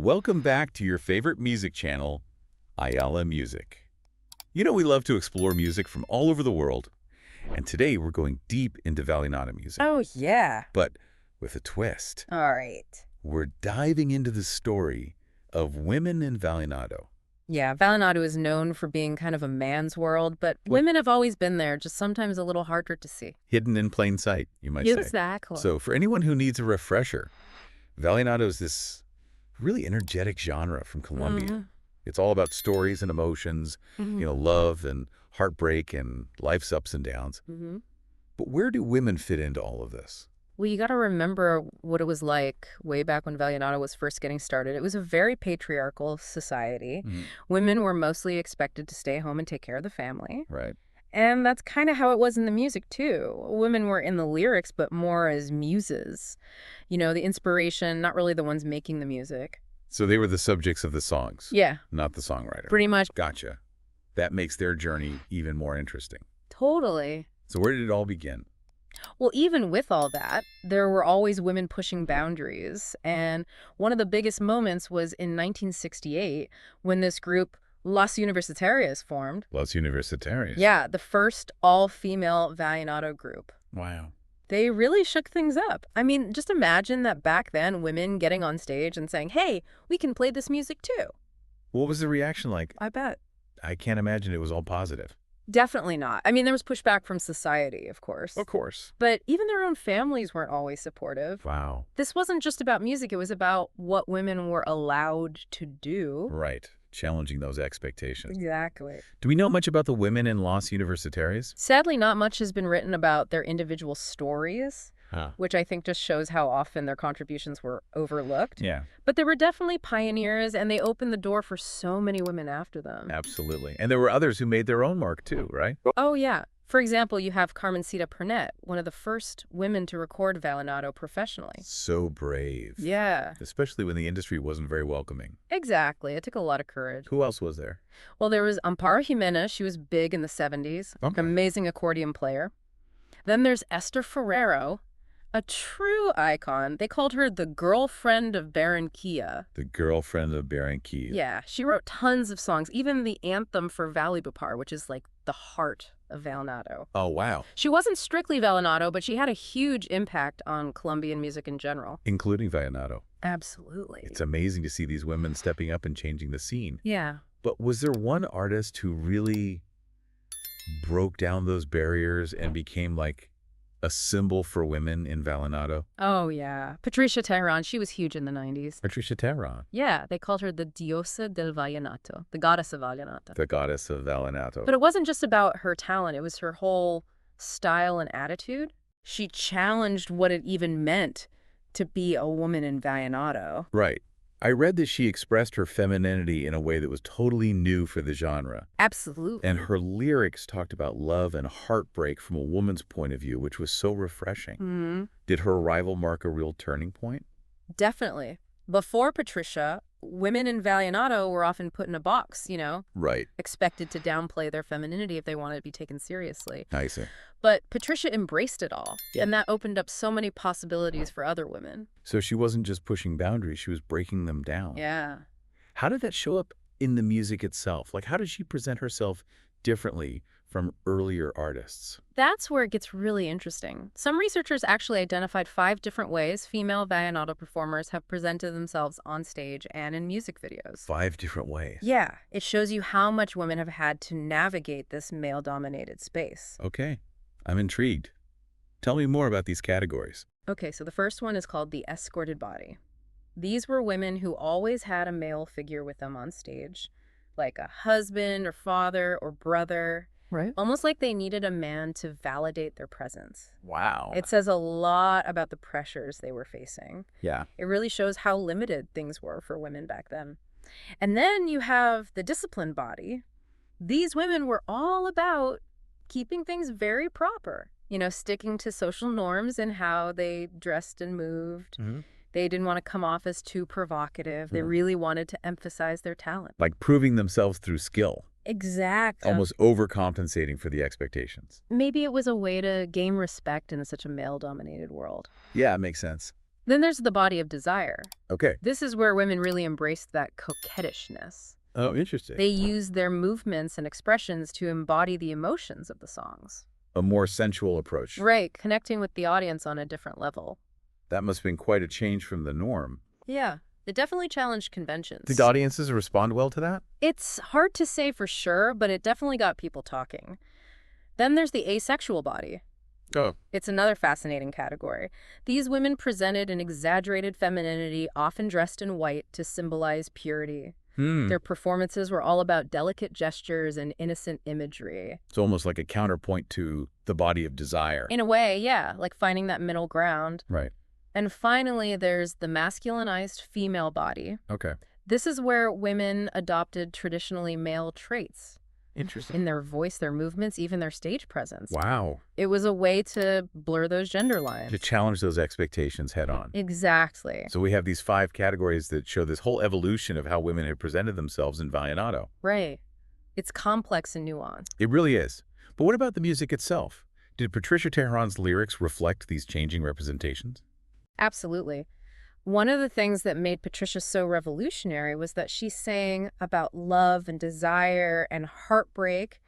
Welcome back to your favorite music channel, Ayala Music. You know we love to explore music from all over the world, and today we're going deep into vallenato music. Oh, yeah. But with a twist. All right. We're diving into the story of women in vallenato. Yeah, vallenato is known for being kind of a man's world, but women have always been there, just sometimes a little harder to see. Hidden in plain sight, you might say. Exactly. So for anyone who needs a refresher, vallenato is this really energetic genre from Colombia. It's all about stories and emotions, love and heartbreak and life's ups and downs. But where do women fit into all of this? Well, you got to remember what it was like way back when vallenato was first getting started. It was a very patriarchal society. Women were mostly expected to stay home and take care of the family. Right. And that's kind of how it was in the music, too. Women were in the lyrics, but more as muses. You know, the inspiration, not really the ones making the music. So they were the subjects of the songs. Yeah. Not the songwriter. Pretty much. Gotcha. That makes their journey even more interesting. Totally. So where did it all begin? Well, even with all that, there were always women pushing boundaries. And one of the biggest moments was in 1968 when this group, Los Universitarios, formed. Los Universitarios. Yeah, the first all-female vallenato group. Wow. They really shook things up. I mean, just imagine that back then, women getting on stage and saying, hey, we can play this music too. What was the reaction like? I bet. I can't imagine it was all positive. Definitely not. I mean, there was pushback from society, of course. Of course. But even their own families weren't always supportive. Wow. This wasn't just about music. It was about what women were allowed to do. Right. Challenging those expectations. Exactly. Do we know much about the women in Los Universitarios? Sadly, not much has been written about their individual stories, Huh. which I think just shows how often their contributions were overlooked. Yeah, But they were definitely pioneers, and they opened the door for so many women after them. absolutely. And there were others who made their own mark too, right? Oh, yeah. For example, you have Carmencita Pernet, one of the first women to record vallenato professionally. So brave. Yeah, Especially when the industry wasn't very welcoming. exactly. It took a lot of courage. Who else was there? Well, there was Amparo Jimenez. She was big in the 70s. Okay. Amazing accordion player. Then there's Esther Ferrero, a true icon. They called her the girlfriend of Barranquilla. The girlfriend of Barranquilla. Yeah, she wrote tons of songs, even the anthem for Valledupar, which is like the heart of vallenato. Oh, wow. She wasn't strictly vallenato, but she had a huge impact on Colombian music in general. Including vallenato. Absolutely. It's amazing to see these women stepping up and changing the scene. Yeah. But was there one artist who really broke down those barriers and became like a symbol for women in vallenato? Oh, yeah. Patricia Teran, she was huge in the 90s. Patricia Teran, Yeah, they called her the diosa del vallenato, the goddess of vallenato. the goddess of vallenato. But it wasn't just about her talent. It was her whole style and attitude. She challenged what it even meant to be a woman in vallenato. Right. I read that she expressed her femininity in a way that was totally new for the genre. Absolutely. And her lyrics talked about love and heartbreak from a woman's point of view, which was so refreshing. Did her arrival mark a real turning point? Definitely. Before Patricia, women in vallenato were often put in a box, Right. expected to downplay their femininity if they wanted to be taken seriously. I see. But Patricia embraced it all, and that opened up so many possibilities for other women. So she wasn't just pushing boundaries, she was breaking them down. Yeah. How did that show up in the music itself? Like, how did she present herself differently from earlier artists? That's where it gets really interesting. Some researchers actually identified 5 different ways female vallenato performers have presented themselves on stage and in music videos. 5 different ways. Yeah, it shows you how much women have had to navigate this male-dominated space. Okay, I'm intrigued. Tell me more about these categories. Okay, so the first one is called the escorted body. These were women who always had a male figure with them on stage, like a husband or father or brother. Right. Almost like they needed a man to validate their presence. Wow. It says a lot about the pressures they were facing. Yeah. It really shows how limited things were for women back then. And then you have the disciplined body. These women were all about keeping things very proper, sticking to social norms and how they dressed and moved. They didn't want to come off as too provocative. They really wanted to emphasize their talent. Like proving themselves through skill. Exactly. Almost overcompensating for the expectations. Maybe it was a way to gain respect in such a male-dominated world. Yeah, it makes sense. Then there's the body of desire. Okay. This is where women really embraced that coquettishness. Oh, interesting. They used their movements and expressions to embody the emotions of the songs. A more sensual approach. Right, connecting with the audience on a different level. That must have been quite a change from the norm. Yeah, it definitely challenged conventions. Did audiences respond well to that? It's hard to say for sure, but it definitely got people talking. Then there's the asexual body. Oh. It's another fascinating category. These women presented an exaggerated femininity, often dressed in white to symbolize purity. Their performances were all about delicate gestures and innocent imagery. It's almost like a counterpoint to the body of desire. In a way, yeah, like finding that middle ground. Right. And finally, there's the masculinized female body. Okay. This is where women adopted traditionally male traits. Interesting. In their voice, their movements, even their stage presence. Wow. It was a way to blur those gender lines. To challenge those expectations head on. Exactly. So we have these 5 categories that show this whole evolution of how women have presented themselves in vallenato. Right. It's complex and nuanced. It really is. But what about the music itself? Did Patricia Teheran's lyrics reflect these changing representations? Absolutely. One of the things that made Patricia so revolutionary was that she sang about love and desire and heartbreak,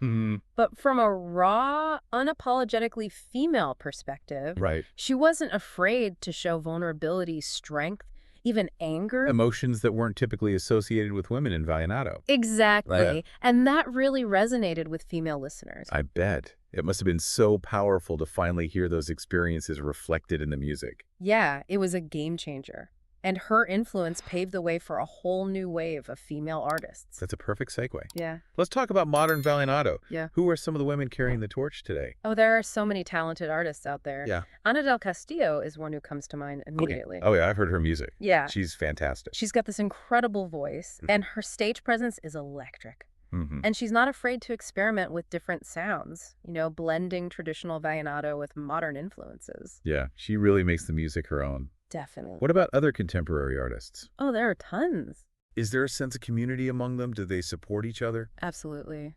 but from a raw, unapologetically female perspective. Right. She wasn't afraid to show vulnerability, strength, even anger. Emotions that weren't typically associated with women in vallenato. Exactly. Right. And that really resonated with female listeners. I bet. It must have been so powerful to finally hear those experiences reflected in the music. Yeah, it was a game changer. And her influence paved the way for a whole new wave of female artists. That's a perfect segue. Yeah. Let's talk about modern vallenato. Yeah. Who are some of the women carrying the torch today? Oh, there are so many talented artists out there. Yeah. Ana del Castillo is one who comes to mind immediately. Oh, yeah, I've heard her music. Yeah. She's fantastic. She's got this incredible voice, and her stage presence is electric. And she's not afraid to experiment with different sounds, blending traditional vallenato with modern influences. Yeah, she really makes the music her own. Definitely. What about other contemporary artists? Oh, there are tons. Is there a sense of community among them? Do they support each other? Absolutely.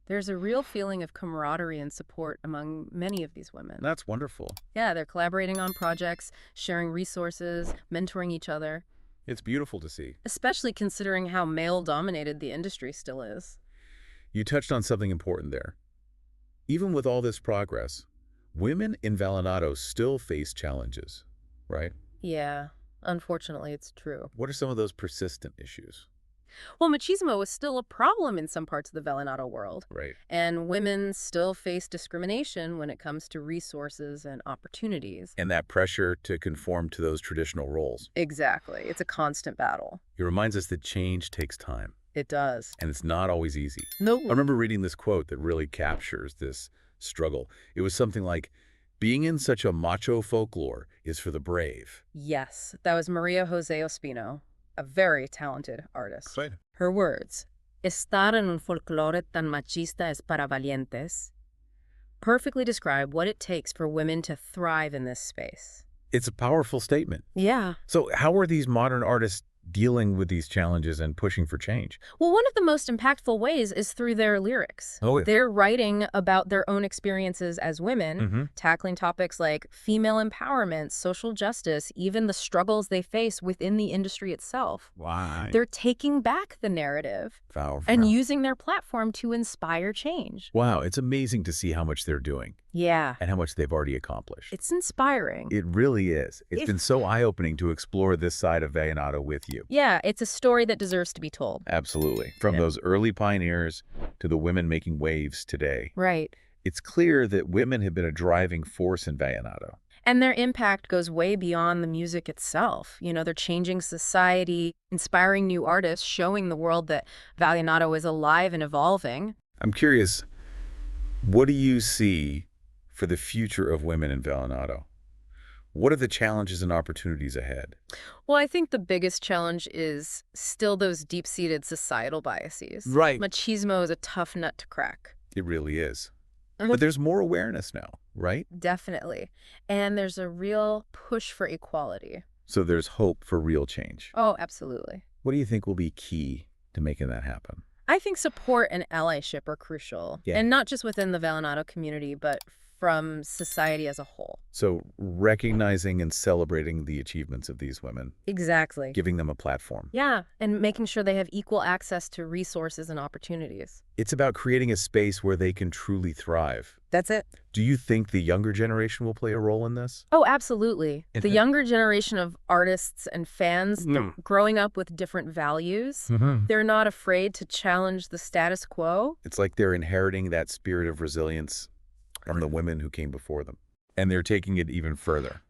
There's a real feeling of camaraderie and support among many of these women. That's wonderful. Yeah, they're collaborating on projects, sharing resources, mentoring each other. It's beautiful to see. Especially considering how male-dominated the industry still is. You touched on something important there. Even with all this progress, women in vallenato still face challenges, right? Yeah, unfortunately, it's true. What are some of those persistent issues? Well, machismo was still a problem in some parts of the vallenato world. Right. And women still face discrimination when it comes to resources and opportunities. And that pressure to conform to those traditional roles. Exactly. It's a constant battle. It reminds us that change takes time. It does. And it's not always easy. No. I remember reading this quote that really captures this struggle. It was something like, being in such a macho folklore is for the brave. Yes, that was Maria Jose Ospino, a very talented artist. Right. Her words, estar en un folclore tan machista es para valientes, perfectly describe what it takes for women to thrive in this space. It's a powerful statement. Yeah. So how are these modern artists dealing with these challenges and pushing for change? Well, one of the most impactful ways is through their lyrics. Oh, yeah. They're writing about their own experiences as women, tackling topics like female empowerment, social justice, even the struggles they face within the industry itself. Why? They're taking back the narrative and using their platform to inspire change. Wow, it's amazing to see how much they're doing. Yeah. And how much they've already accomplished. It's inspiring. It really is. It's been so eye-opening to explore this side of vallenato with you. Yeah, it's a story that deserves to be told. Absolutely. From those early pioneers to the women making waves today. Right. It's clear that women have been a driving force in vallenato. And their impact goes way beyond the music itself. They're changing society, inspiring new artists, showing the world that vallenato is alive and evolving. I'm curious, what do you see for the future of women in vallenato? What are the challenges and opportunities ahead? Well, I think the biggest challenge is still those deep-seated societal biases. Right. Machismo is a tough nut to crack. It really is. But there's more awareness now, right? Definitely. And there's a real push for equality. So there's hope for real change. Oh, absolutely. What do you think will be key to making that happen? I think support and allyship are crucial. Yeah. And not just within the vallenato community, but from society as a whole. So recognizing and celebrating the achievements of these women, Exactly. giving them a platform. Yeah, and making sure they have equal access to resources and opportunities. It's about creating a space where they can truly thrive. That's it. Do you think the younger generation will play a role in this? Oh, absolutely. In The fact- younger generation of artists and fans, they're growing up with different values. They're not afraid to challenge the status quo. It's like they're inheriting that spirit of resilience from the women who came before them. And they're taking it even further.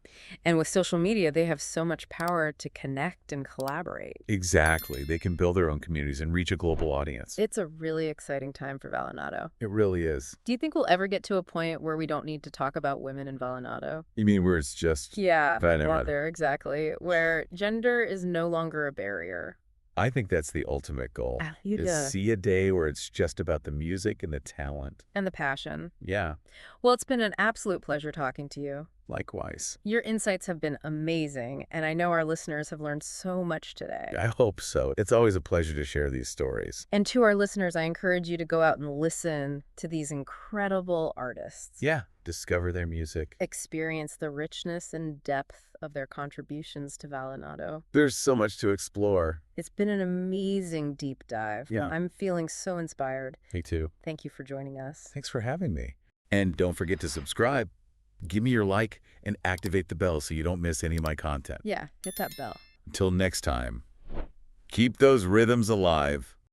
And with social media, they have so much power to connect and collaborate. Exactly. They can build their own communities and reach a global audience. It's a really exciting time for vallenato. It really is. Do you think we'll ever get to a point where we don't need to talk about women in vallenato? You mean where it's just Yeah, vallenato? there, exactly. Where gender is no longer a barrier. I think that's the ultimate goal. Is see a day where it's just about the music and the talent. And the passion. Yeah, Well, it's been an absolute pleasure talking to you. likewise. Your insights have been amazing, and I know our listeners have learned so much today. I hope so. It's always a pleasure to share these stories. And to our listeners, I encourage you to go out and listen to these incredible artists. Yeah, discover their music. Experience the richness and depth of their contributions to vallenato. There's so much to explore. It's been an amazing deep dive. Yeah. I'm feeling so inspired. Me too. Thank you for joining us. Thanks for having me. And don't forget to subscribe, give me your like, and activate the bell so you don't miss any of my content. Yeah, hit that bell. Until next time, keep those rhythms alive.